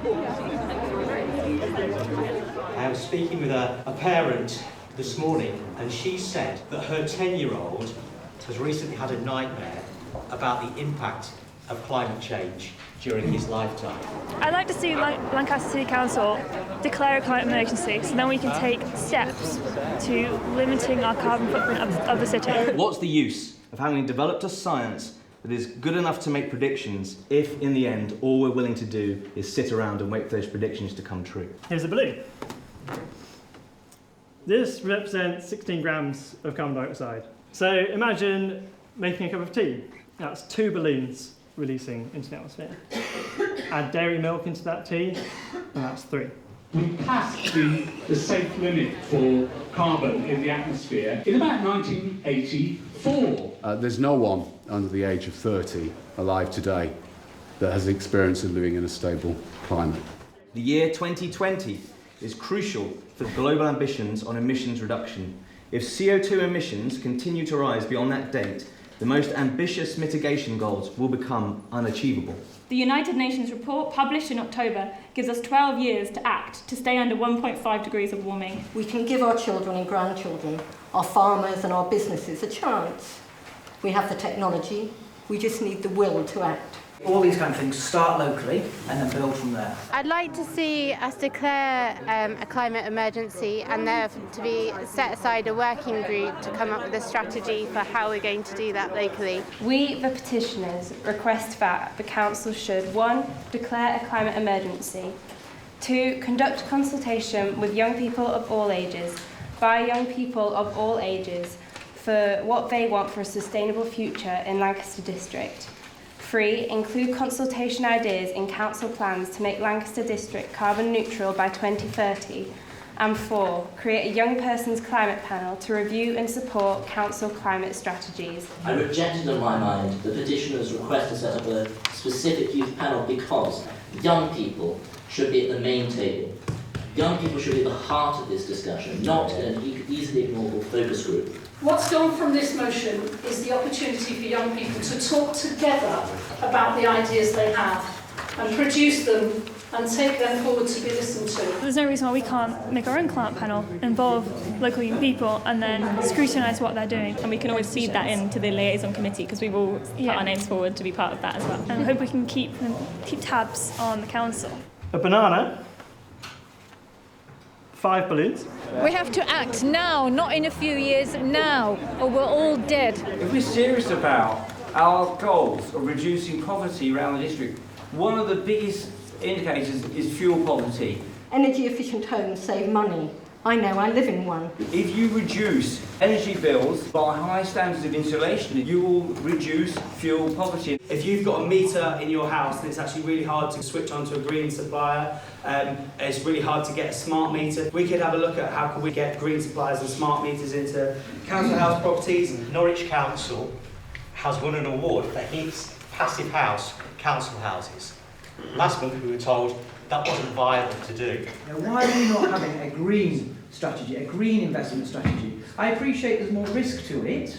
I was speaking with a parent this morning, and she said that her 10-year-old has recently had a nightmare about the impact of climate change during his lifetime. I'd like to see Lancaster City Council declare a climate emergency so then we can take steps to limiting our carbon footprint of the city. What's the use of having developed a science that is good enough to make predictions if, in the end, all we're willing to do is sit around and wait for those predictions to come true? Here's a balloon. This represents 16 grams of carbon dioxide. So imagine making a cup of tea. That's 2 balloons releasing into the atmosphere. Add dairy milk into that tea, and that's 3. We passed the safe limit for carbon in the atmosphere in about 1984. There's no one under the age of 30 alive today that has experience of living in a stable climate. The year 2020 is crucial for global ambitions on emissions reduction. If CO2 emissions continue to rise beyond that date, the most ambitious mitigation goals will become unachievable. The United Nations report published in October gives us 12 years to act to stay under 1.5 degrees of warming. We can give our children and grandchildren, our farmers and our businesses a chance. We have the technology, we just need the will to act. All these kind of things start locally and then build from there. I'd like to see us declare a climate emergency and there to be set aside a working group to come up with a strategy for how we're going to do that locally. We, the petitioners, request that the Council should 1. Declare a climate emergency, 2. Conduct consultation with young people of all ages, by young people of all ages, for what they want for a sustainable future in Lancaster District. 3. Include consultation ideas in council plans to make Lancaster District carbon neutral by 2030. And 4. Create a young person's climate panel to review and support council climate strategies. I rejected in my mind the petitioner's request to set up a specific youth panel because young people should be at the main table. Young people should be at the heart of this discussion, not in an easily ignorable focus group. What's gone from this motion is the opportunity for young people to talk together about the ideas they have and produce them and take them forward to be listened to. There's no reason why we can't make our own climate panel, involve local young people and then scrutinise what they're doing. And we can always feed that into the liaison committee because we will put our names forward to be part of that as well. And I hope we can keep tabs on the council. A banana, 5 balloons. We have to act now, not in a few years, now, or we're all dead. If we're serious about our goals of reducing poverty around the district, one of the biggest indicators is fuel poverty. Energy efficient homes save money. I know, I live in one. If you reduce energy bills by high standards of insulation, you will reduce fuel poverty. If you've got a meter in your house, then it's actually really hard to switch onto a green supplier. It's really hard to get a smart meter. We could have a look at how can we get green suppliers and smart meters into council house properties. Norwich Council has won an award for heat passive house council houses. Last month we were told that wasn't viable to do. Now, why are we not having a green strategy, a green investment strategy? I appreciate there's more risk to it,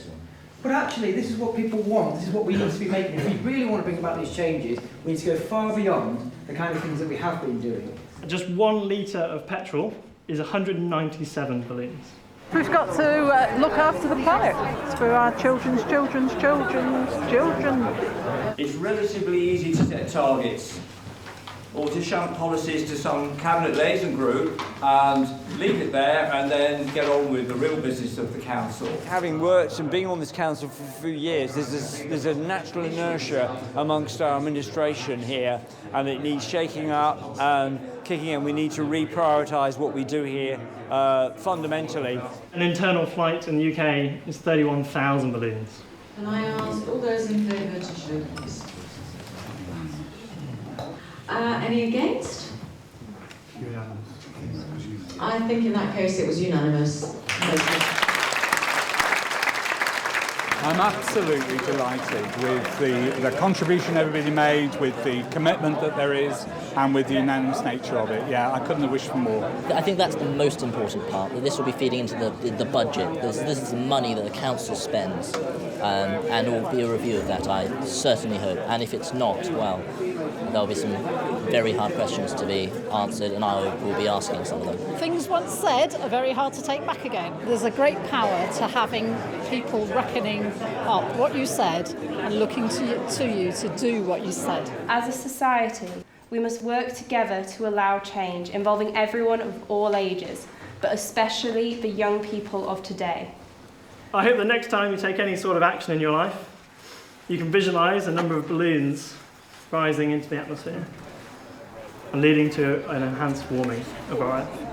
but actually this is what people want, this is what we need to be making. If we really want to bring about these changes, we need to go far beyond the kind of things that we have been doing. Just 1 litre of petrol is 197 balloons. We've got to look after the planet. It's for our children's children. It's relatively easy to set targets or to shunt policies to some cabinet liaison group and leave it there and then get on with the real business of the council. Having worked and being on this council for a few years, there's a natural inertia amongst our administration here, and it needs shaking up and kicking in. We need to reprioritise what we do here fundamentally. An internal flight in the UK is 31,000 balloons. Can I ask all those in favour to show please? Any against? I think in that case it was unanimous. I'm absolutely delighted with the contribution everybody made, with the commitment that there is, and with the unanimous nature of it. Yeah, I couldn't have wished for more. I think that's the most important part, that this will be feeding into the budget. This is the money that the council spends. and there will be a review of that, I certainly hope. And if it's not, well, there'll be some very hard questions to be answered, and I will be asking some of them. Things once said are very hard to take back again. There's a great power to having people reckoning up what you said and looking to you to do what you said. As a society, we must work together to allow change involving everyone of all ages, but especially the young people of today. I hope the next time you take any sort of action in your life, you can visualise a number of balloons rising into the atmosphere and leading to an enhanced warming of our Earth.